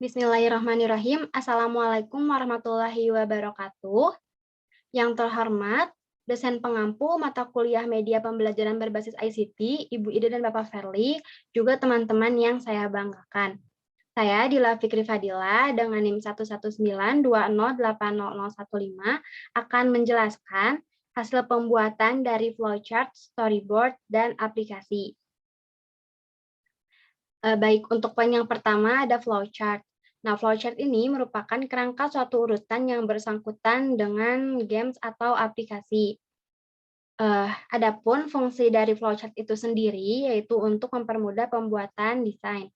Bismillahirrahmanirrahim. Assalamualaikum warahmatullahi wabarakatuh. Yang terhormat, dosen pengampu mata kuliah media pembelajaran berbasis ICT, Ibu Ida dan Bapak Ferli, juga teman-teman yang saya banggakan. Saya Dila Fikri Fadila dengan NIM 11920808015 akan menjelaskan hasil pembuatan dari flowchart, storyboard, dan aplikasi. Baik, untuk poin yang pertama ada flowchart. Nah, flowchart ini merupakan kerangka suatu urutan yang bersangkutan dengan games atau aplikasi. Adapun fungsi dari flowchart itu sendiri yaitu untuk mempermudah pembuatan desain.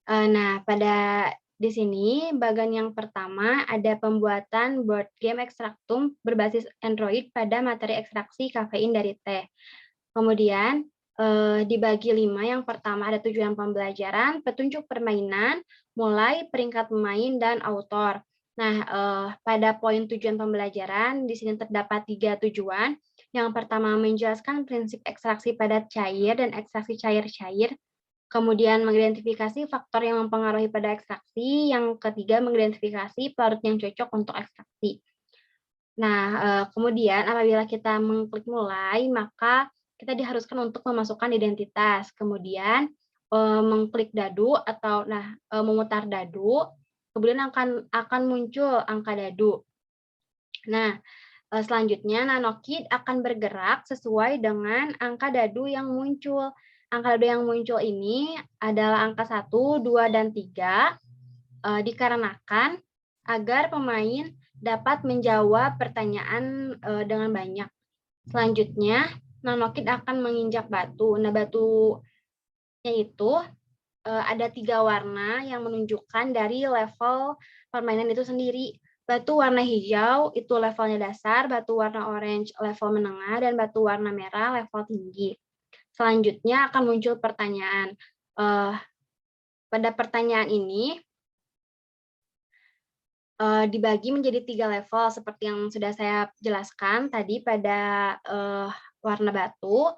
Nah, pada di sini bagian yang pertama ada pembuatan board game ekstraktum berbasis Android pada materi ekstraksi kafein dari teh. Kemudian dibagi 5, yang pertama ada tujuan pembelajaran, petunjuk permainan, mulai, peringkat pemain, dan autor. Nah, pada poin tujuan pembelajaran, di sini terdapat 3 tujuan. Yang pertama menjelaskan prinsip ekstraksi padat cair dan ekstraksi cair-cair, kemudian mengidentifikasi faktor yang mempengaruhi pada ekstraksi, yang ketiga mengidentifikasi pelarut yang cocok untuk ekstraksi. Nah, kemudian apabila kita mengklik mulai, maka kita diharuskan untuk memasukkan identitas, kemudian, mengklik dadu atau memutar dadu, kemudian akan muncul angka dadu. Nah, selanjutnya nanokit akan bergerak sesuai dengan angka dadu yang muncul. Angka dadu yang muncul ini adalah angka 1, 2, dan 3, dikarenakan agar pemain dapat menjawab pertanyaan dengan banyak. Selanjutnya, nanokit akan menginjak batu. Nah, batunya itu ada 3 warna yang menunjukkan dari level permainan itu sendiri. Batu warna hijau itu levelnya dasar, batu warna orange level menengah, dan batu warna merah level tinggi. Selanjutnya akan muncul pertanyaan. Pada pertanyaan ini dibagi menjadi 3 level seperti yang sudah saya jelaskan tadi pada warna batu.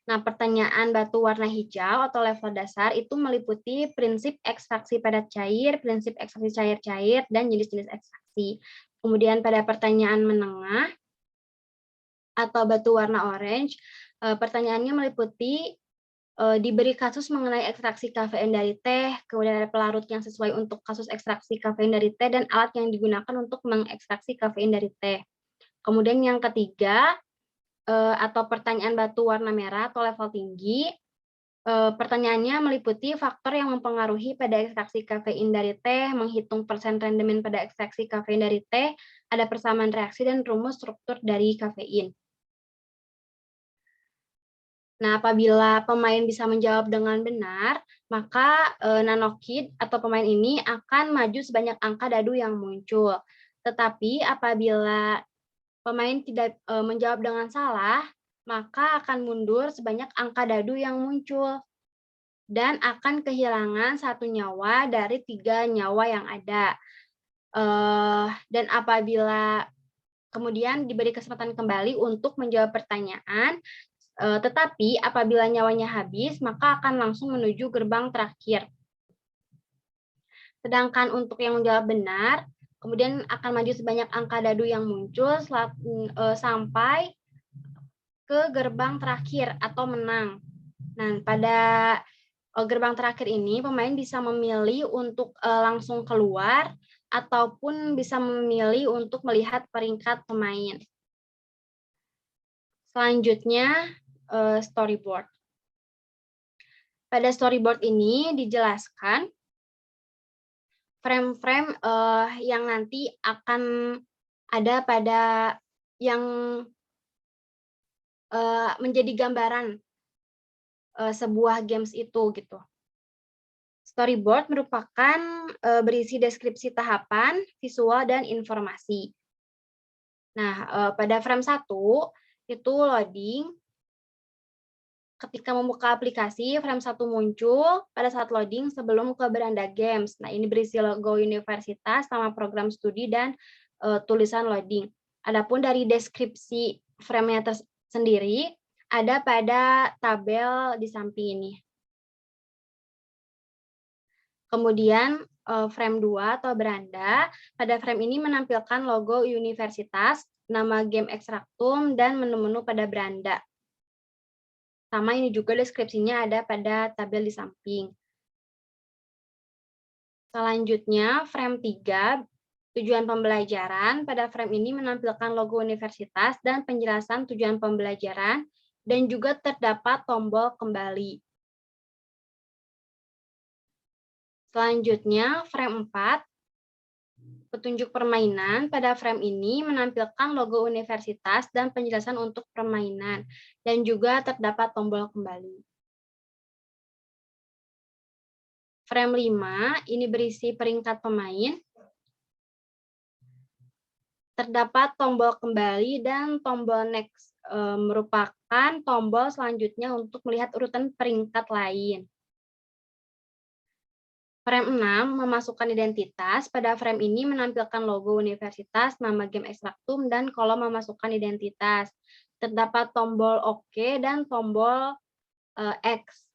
Nah, pertanyaan batu warna hijau atau level dasar itu meliputi prinsip ekstraksi padat cair, prinsip ekstraksi cair-cair, dan jenis-jenis ekstraksi. Kemudian pada pertanyaan menengah atau batu warna orange, pertanyaannya meliputi diberi kasus mengenai ekstraksi kafein dari teh, kemudian ada pelarut yang sesuai untuk kasus ekstraksi kafein dari teh, dan alat yang digunakan untuk mengekstraksi kafein dari teh. Kemudian yang ketiga, atau pertanyaan batu warna merah atau level tinggi, pertanyaannya meliputi faktor yang mempengaruhi pada ekstraksi kafein dari teh, menghitung persen rendemen pada ekstraksi kafein dari teh, ada persamaan reaksi, dan rumus struktur dari kafein. Nah, apabila pemain bisa menjawab dengan benar, maka nanokid atau pemain ini akan maju sebanyak angka dadu yang muncul. Tetapi apabila pemain tidak menjawab dengan salah, maka akan mundur sebanyak angka dadu yang muncul dan akan kehilangan 1 nyawa dari 3 nyawa yang ada. Dan apabila kemudian diberi kesempatan kembali untuk menjawab pertanyaan, tetapi apabila nyawanya habis, maka akan langsung menuju gerbang terakhir. Sedangkan untuk yang menjawab benar, kemudian akan maju sebanyak angka dadu yang muncul sampai ke gerbang terakhir atau menang. Nah, pada gerbang terakhir ini pemain bisa memilih untuk langsung keluar ataupun bisa memilih untuk melihat peringkat pemain. Selanjutnya, storyboard. Pada storyboard ini dijelaskan frame-frame yang nanti akan ada pada yang menjadi gambaran sebuah games itu gitu. Storyboard merupakan berisi deskripsi tahapan, visual, dan informasi. Nah, pada frame 1 itu loading. Ketika membuka aplikasi, frame 1 muncul pada saat loading sebelum ke beranda games. Nah, ini berisi logo universitas, nama program studi, dan tulisan loading. Adapun dari deskripsi frame-nya sendiri, ada pada tabel di samping ini. Kemudian frame 2 atau beranda, pada frame ini menampilkan logo universitas, nama game ekstraktum, dan menu-menu pada beranda. Sama ini juga deskripsinya ada pada tabel di samping. Selanjutnya, frame 3, tujuan pembelajaran. Pada frame ini menampilkan logo universitas dan penjelasan tujuan pembelajaran, dan juga terdapat tombol kembali. Selanjutnya, frame 4, petunjuk permainan. Pada frame ini menampilkan logo universitas dan penjelasan untuk permainan, dan juga terdapat tombol kembali. Frame 5, ini berisi peringkat pemain. Terdapat tombol kembali dan tombol next, merupakan tombol selanjutnya untuk melihat urutan peringkat lain. Frame 6, memasukkan identitas. Pada frame ini menampilkan logo universitas, nama game ekstraktum, dan kolom memasukkan identitas. Terdapat tombol OK dan tombol X.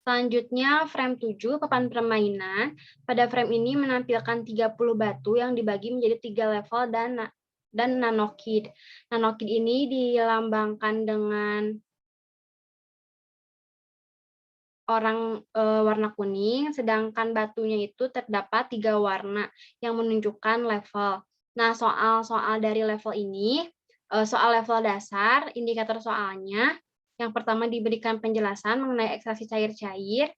Selanjutnya, frame 7, papan permainan. Pada frame ini menampilkan 30 batu yang dibagi menjadi 3 level dan nanokid. Nanokid ini dilambangkan dengan warna kuning, sedangkan batunya itu terdapat 3 warna yang menunjukkan level. Nah, soal-soal dari level ini, soal level dasar, indikator soalnya, yang pertama diberikan penjelasan mengenai ekstraksi cair-cair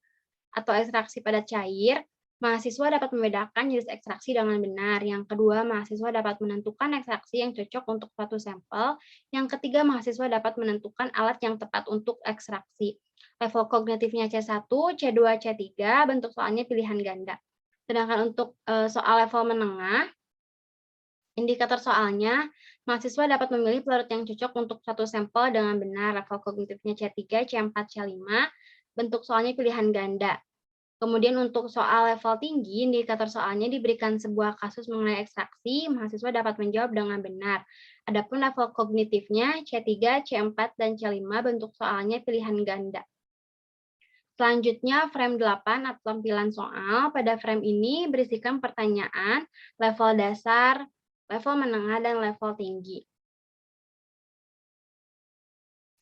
atau ekstraksi pada cair. Mahasiswa dapat membedakan jenis ekstraksi dengan benar. Yang kedua, mahasiswa dapat menentukan ekstraksi yang cocok untuk suatu sampel. Yang ketiga, mahasiswa dapat menentukan alat yang tepat untuk ekstraksi. Level kognitifnya C1, C2, C3, bentuk soalnya pilihan ganda. Sedangkan untuk soal level menengah, indikator soalnya, mahasiswa dapat memilih pelarut yang cocok untuk satu sampel dengan benar. Level kognitifnya C3, C4, C5, bentuk soalnya pilihan ganda. Kemudian untuk soal level tinggi, indikator soalnya diberikan sebuah kasus mengenai ekstraksi, mahasiswa dapat menjawab dengan benar. Adapun level kognitifnya C3, C4, dan C5, bentuk soalnya pilihan ganda. Selanjutnya, frame 8 atau tampilan soal. Pada frame ini berisikan pertanyaan, level dasar, level menengah, dan level tinggi.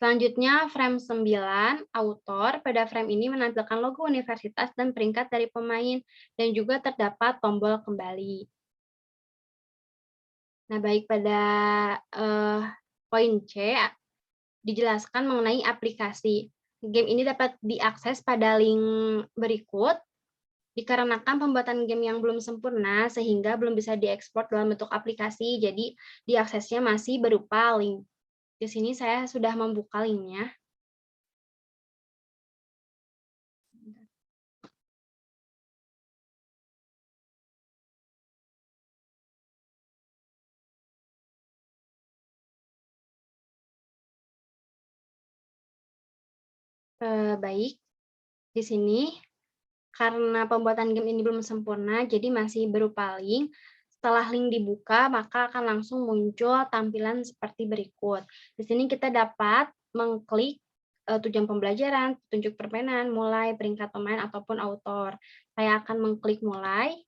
Selanjutnya, frame 9, autor. Pada frame ini menampilkan logo universitas dan peringkat dari pemain, dan juga terdapat tombol kembali. Nah, baik, pada poin C, dijelaskan mengenai aplikasi. Game ini dapat diakses pada link berikut, dikarenakan pembuatan game yang belum sempurna, sehingga belum bisa diekspor dalam bentuk aplikasi, jadi diaksesnya masih berupa link. Di sini saya sudah membuka linknya. Baik, di sini karena pembuatan game ini belum sempurna, jadi masih berupa link. Setelah link dibuka, maka akan langsung muncul tampilan seperti berikut. Di sini kita dapat mengklik tujuan pembelajaran, petunjuk permainan, mulai, peringkat pemain, ataupun autor. Saya akan mengklik mulai.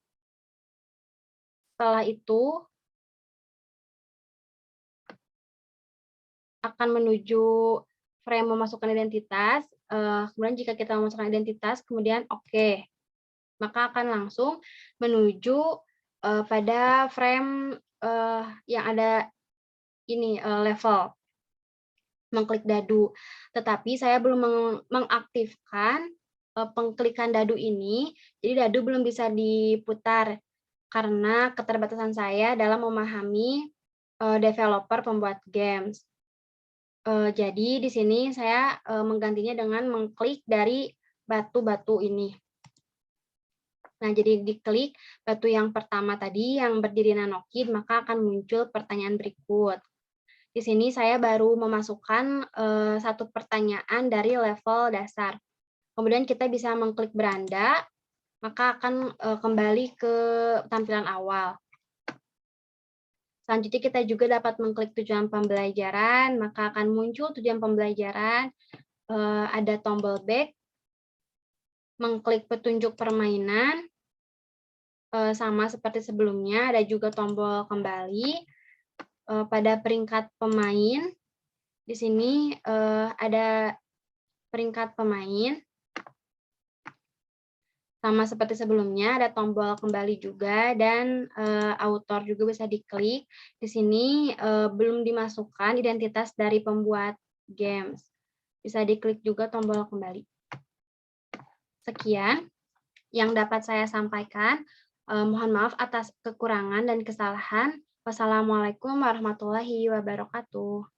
Setelah itu, akan menuju frame memasukkan identitas. Kemudian jika kita memasukkan identitas, kemudian oke, maka akan langsung menuju pada frame yang ada ini level, mengklik dadu. Tetapi saya belum mengaktifkan pengklikan dadu ini, jadi dadu belum bisa diputar karena keterbatasan saya dalam memahami developer pembuat games. Jadi di sini saya menggantinya dengan mengklik dari batu-batu ini. Nah, jadi diklik batu yang pertama tadi yang berdiri nanokid, maka akan muncul pertanyaan berikut. Di sini saya baru memasukkan satu pertanyaan dari level dasar. Kemudian kita bisa mengklik beranda, maka akan kembali ke tampilan awal. Selanjutnya kita juga dapat mengklik tujuan pembelajaran, maka akan muncul tujuan pembelajaran, ada tombol back, mengklik petunjuk permainan, sama seperti sebelumnya, ada juga tombol kembali. Pada peringkat pemain, di sini, ada peringkat pemain, sama seperti sebelumnya, ada tombol kembali juga dan, autor juga bisa diklik. Di sini, belum dimasukkan identitas dari pembuat games. Bisa diklik juga tombol kembali. Sekian yang dapat saya sampaikan. Mohon maaf atas kekurangan dan kesalahan. Wassalamualaikum warahmatullahi wabarakatuh.